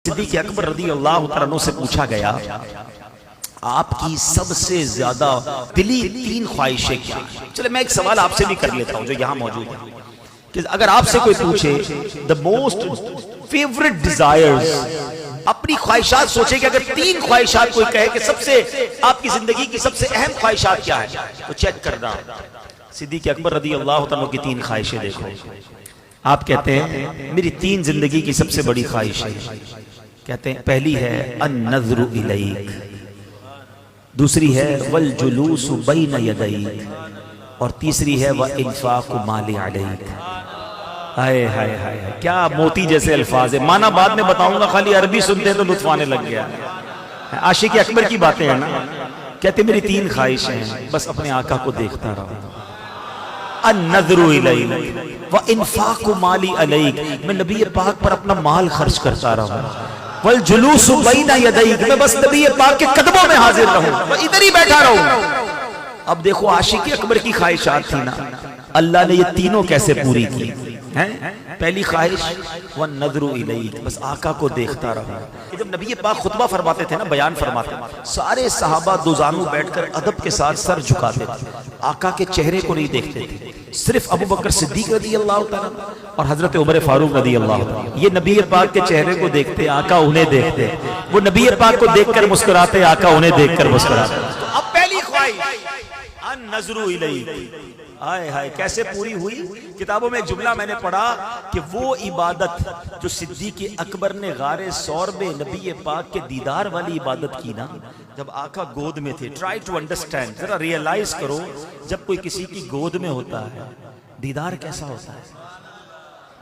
सिद्दीक़ अकबर रज़ी अल्लाह तआला अन्हु से पूछा गया, आपकी सबसे ज्यादा दिली 3 ख्वाहिशें क्या हैं? चले मैं एक सवाल आपसे भी कर लेता हूं जो यहां मौजूद है कि अगर आपसे कोई पूछे द मोस्ट फेवरेट डिजायर्स, अपनी ख्वाहिशात सोचे कि अगर 3 ख्वाहिशात कोई कहे कि सबसे आपकी जिंदगी की सबसे अहम ख्वाहिशात क्या है, तो चेक करना सिद्दीक़ अकबर रज़ी अल्लाह तआला अन्हु की 3 ख्वाहिशें देखो। आप कहते हैं मेरी 3 जिंदगी की सबसे बड़ी ख्वाहिश है। कहते हैं पहली है अन-नज़्रु इलैक, दूसरी है वल जुलूसु बैन यदैक, और तीसरी है व इन्फाक़ु माली अलैक। हाय हाय हाय, क्या मोती जैसे अल्फाज है। माना बाद में बताऊंगा, खाली अरबी सुनते हैं तो लुत्फ आने लग गया। आशिक़ अकबर की बातें हैं ना। कहते मेरी 3 ख्वाहिशें हैं, बस अपने आका को देखता रहो। अन-नज़्रु इलैक व इन्फाक़ु माली अलैक, मैं नबी पाक पर अपना माल खर्च करता रहूं। वल जुलूसु बैन यदैक, मैं बस नबी पाक के कदमों में हाजिर रहूं, मैं इधर ही बैठा रहूं। अब देखो आशिक़ अकबर की ख्वाहिशात थी ना, अल्लाह ने ये तीनों कैसे पूरी की हैं। पहली ख्वाहिश व नज़्रु इलैक, बस आका को देखता रहा। जब नबी पाक खुतबा फरमाते थे ना, बयान फरमाते, सारे सहाबा दुजानू बैठकर अदब के साथ सर झुकाते थे, आका के चेहरे को नहीं देखते थे। सिर्फ अबू बकर सिद्दीक़ रज़ी अल्लाह तआला और हजरत उमर फारूक रज़ी अल्लाह तआला, ये नबी पाक के चेहरे को देखते, आका उन्हें देखते। वो नबी पाक को देखकर मुस्कुराते, आका उन्हें देखकर मुस्कुराते। तो अब पहली ख्वाहिश अन-नज़्रु इलैक, हाय हाय कैसे पूरी हुई। किताबों में एक जुमला मैंने पढ़ा कि वो इबादत जो सिद्दीक़ अकबर ने गारे सौर में नबी पाक के दीदार वाली इबादत की ना, जब आका गोद में थे। ट्राई टू अंडरस्टैंड, जरा रियलाइज करो, जब कोई किसी की गोद में होता है दीदार कैसा होता है।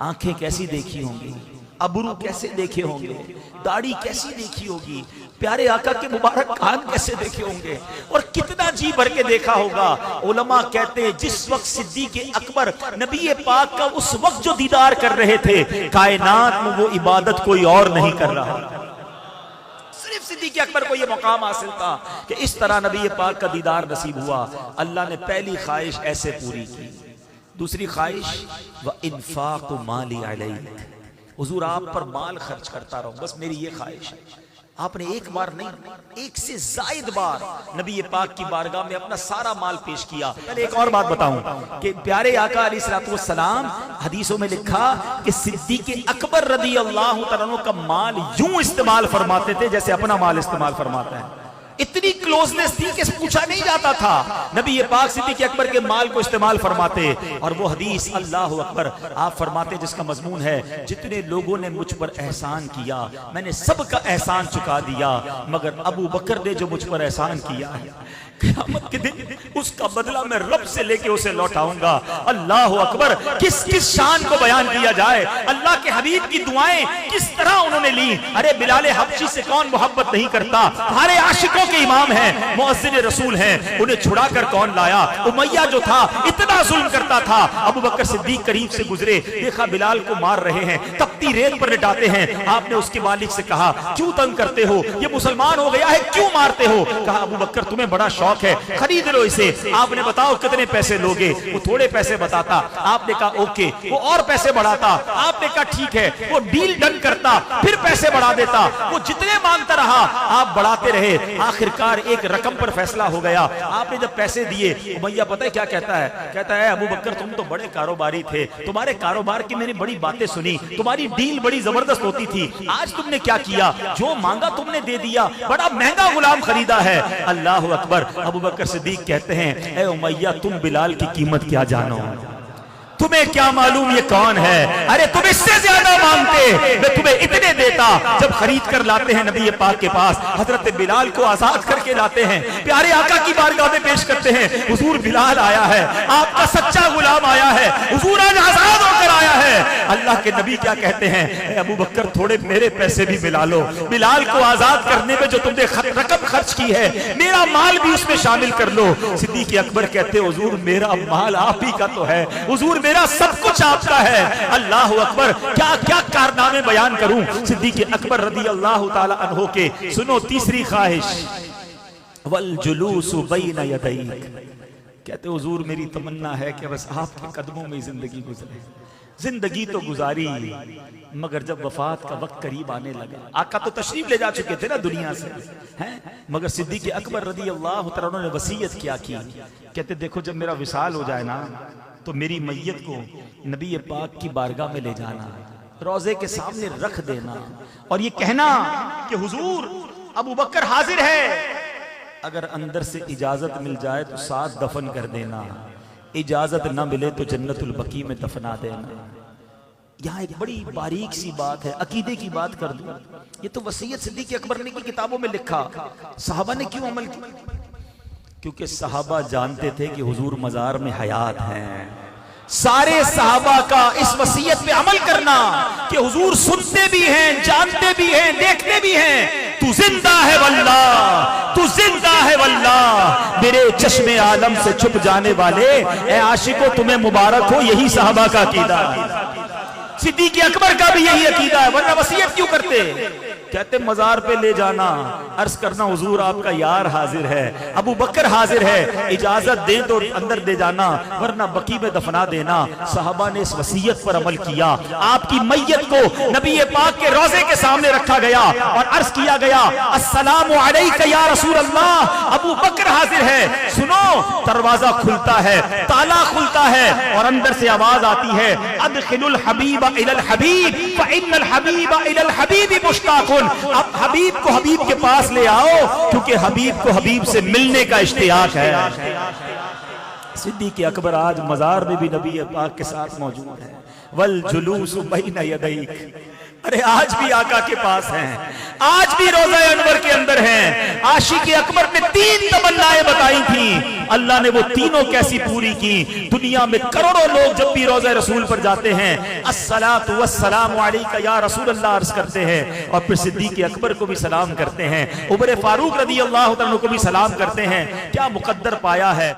आंखें कैसी देखी होंगी, अबरू कैसे देखे होंगे, दाढ़ी कैसी देखी होगी, प्यारे आका के मुबारक कान कैसे देखे होंगे, और कितना जी भर के देखा होगा। उलमा कहते हैं जिस वक्त सिद्दीक़ अकबर नबी पाक का उस वक्त जो दीदार कर रहे थे, कायनात में वो इबादत कोई और नहीं कर रहा, सिर्फ सिद्दीक़ अकबर को ये मुकाम हासिल था कि इस तरह नबी पाक का दीदार नसीब हुआ। अल्लाह ने पहली ख्वाहिश ऐसे पूरी की। दूसरी ख्वाहिश व इन्फाक़ु माली अलैक, हुजूर आप पर माल खर्च करता रहूं, बस मेरी ये ख्वाहिश है। आपने एक बार नहीं, 1 से ज़ायद बार नबी पाक की बारगाह में अपना सारा माल पेश किया। पहले एक और बात बताऊं कि प्यारे आका अलैहिस्सलातु वस्सलाम, हदीसों में लिखा कि सिद्दीक़ अकबर रज़ी अल्लाह तआला अन्हु का माल यूं इस्तेमाल फरमाते थे जैसे अपना माल इस्तेमाल फरमाता है। इतनी क्लोजनेस थी कि पूछा नहीं जाता था। नबी पाक सिद्दीक़ अकबर के माल को इस्तेमाल फरमाते, और वो हदीस अल्लाह अकबर आप फरमाते जिसका मजमून है, जितने लोगों ने मुझ पर एहसान किया मैंने सबका एहसान चुका दिया, मगर अबू बकर ने जो मुझ पर एहसान किया है, क़यामत के दिन उसका बदला मैं रब से लेके उसे लौटाऊंगा। अल्लाह अकबर, किस किस शान को बयान किया जाए। अल्लाह के हबीब की दुआएं किस तरह उन्होंने ली। अरे बिलाल हबशी से कौन मोहब्बत नहीं करता, हमारे आशिकों के इमाम हैं, मुअज्जिन रसूल हैं, उन्हें छुड़ा कर कौन लाया। उमैया जो था इतना जुल्म करता था, अबू बकर सिद्दीक करीब से गुजरे, देखा बिलाल को मार रहे हैं, तपती रेत पर लिटाते हैं। आपने उसके मालिक से कहा क्यों तंग करते हो, ये मुसलमान हो गया है क्यों मारते हो। कहा अबू बकर तुम्हें बड़ा शौक है, खरीद लो इसे। आपने बताओ कितने पैसे लोगे, वो थोड़े पैसे बताता। आपने कहा ओके, वो और पैसे बढ़ाता। आपने कहा ठीक है, वो डील डन करता, फिर पैसे बढ़ा देता। वो जितने मांगता रहा आप बढ़ाते रहे, आखिरकार एक रकम पर फैसला हो गया। आपने जब पैसे दिए, उमैया पता है क्या कहता है, कहता है अबू बकर तुम तो बड़े कारोबारी थे, तुम्हारे कारोबार की मैंने बड़ी बातें सुनी, तुम्हारी डील बड़ी जबरदस्त होती थी, आज तुमने क्या किया, जो मांगा तुमने दे दिया, बड़ा महंगा गुलाम खरीदा है। अल्लाह अकबर। अबू बकर सिद्दीक कहते हैं ए उमैया तुम बिलाल की कीमत क्या जानो, तुम्हें क्या मालूम ये कौन है। अरे तुम इससे ज्यादा मांगते, मैं तुम्हें इतने देता। जब खरीद कर लाते हैं नबी पाक के पास, हजरत बिलाल को आजाद करके लाते हैं, प्यारे आका की बारगाह में पेश करते हैं, हुजूर बिलाल आया है, आपका सच्चा गुलाम आया है, हुजूर आज आजाद होकर आया है। अल्लाह के नबी क्या कहते हैं, अबू बकर थोड़े मेरे पैसे भी मिला लो, बिलाल को आजाद करने में जो तुमने रकम खर्च की है मेरा माल भी उसमें शामिल कर लो। सिद्दीक अकबर कहते हुजूर मेरा माल आप ही का तो है, हुजूर मेरा सब कुछ आपका है। अल्लाह अकबर, क्या क्या कारनामे बयान करूं सिद्दीक अकबर रज़ी अल्लाह ताला अन्हु के। सुनो तीसरी ख्वाहिश वल जुलूसु बैन यदैक, कहते हुजूर मेरी तमन्ना है कि बस आपके कदमों में जिंदगी गुजरे, जिंदगी तो गुजारी, मगर जब वफात का वक्त करीब आने लगा, आका तो तशरीफ ले जा चुके थे ना दुनिया से, हैं, मगर सिद्दीक़ अकबर रज़ी अल्लाह तआला अन्हु ने वसीयत क्या की, कहते देखो जब मेरा विसाल हो जाए ना तो मेरी मैयत को नबी पाक की बारगाह में ले जाना, रोजे के सामने रख देना और ये कहना कि हुजूर अबू बकर हाजिर है, अगर अंदर से इजाजत मिल जाए तो साथ दफन कर देना, इजाजत ना मिले तो जन्नतुल बकी में दफना देना। यहाँ एक बड़ी बारीक सी बात है, अकीदे की बात कर दूं, ये तो वसीयत सिद्दीक़ अकबर ने की किताबों में लिखा, सहाबा ने क्यों अमल किया? क्योंकि सहाबा जानते थे कि हुजूर मजार में हयात हैं। सारे सहाबा का इस वसीयत पे अमल करना कि हुजूर सुनते भी हैं, जानते भी हैं, देखते भी हैं, तू जिंदा है वल्लाह, तू जिंदा है वल्लाह, मेरे चश्मे आलम से छुप जाने वाले ए आशिको तुम्हें मुबारक हो, यही सहाबा का अकीदा है। सिद्दीक़ अकबर का भी यही अकीदा है, वरना वसीयत क्यों करते? कहते मजार पे ले जाना, अर्ज करना हुजूर आपका यार हाजिर है, अबू बकर हाजिर है, इजाजत दे तो अंदर दे जाना, वरना बकी में दफना देना। सहाबा ने इस वसीयत पर अमल किया। आपकी मैयत को नबी पाक के रोजे के सामने रखा गया और अर्ज किया गया, अस्सलामु अलैका या रसूल अल्लाह, अबू बकर हाजिर है। सुनो, दरवाजा खुलता है, ताला खुलता है और अंदर से आवाज आती है, अदखिलुल हबीबा इलल हबीब फइन्नल हबीबा इलल हबीबी मुश्ताकुन। अब हबीब को हबीब के पास ले आओ, क्योंकि हबीब को हबीब से मिलने का इश्तियाक है। सिद्दीक़ अकबर आज मजार में भी नबी पाक के साथ मौजूद है। वल जुलूस बैन यदैक, अरे आज भी आका के पास हैं, आज भी रोज़ा अनवर के अंदर हैं। आशिक अकबर ने 3 तमन्नाएं बताई थी, अल्लाह ने वो तीनों कैसी पूरी की। दुनिया में करोड़ों लोग जब भी रोज़ा रसूल पर जाते हैं, अस्सलातु वस्सलामु अलैका या रसूल अल्लाह अर्ज करते हैं और फिर सिद्दीक़ अकबर को भी सलाम करते हैं, उमर फारूक रज़ी अल्लाह तआला अन्हु को भी सलाम करते हैं। क्या मुकद्दर पाया है।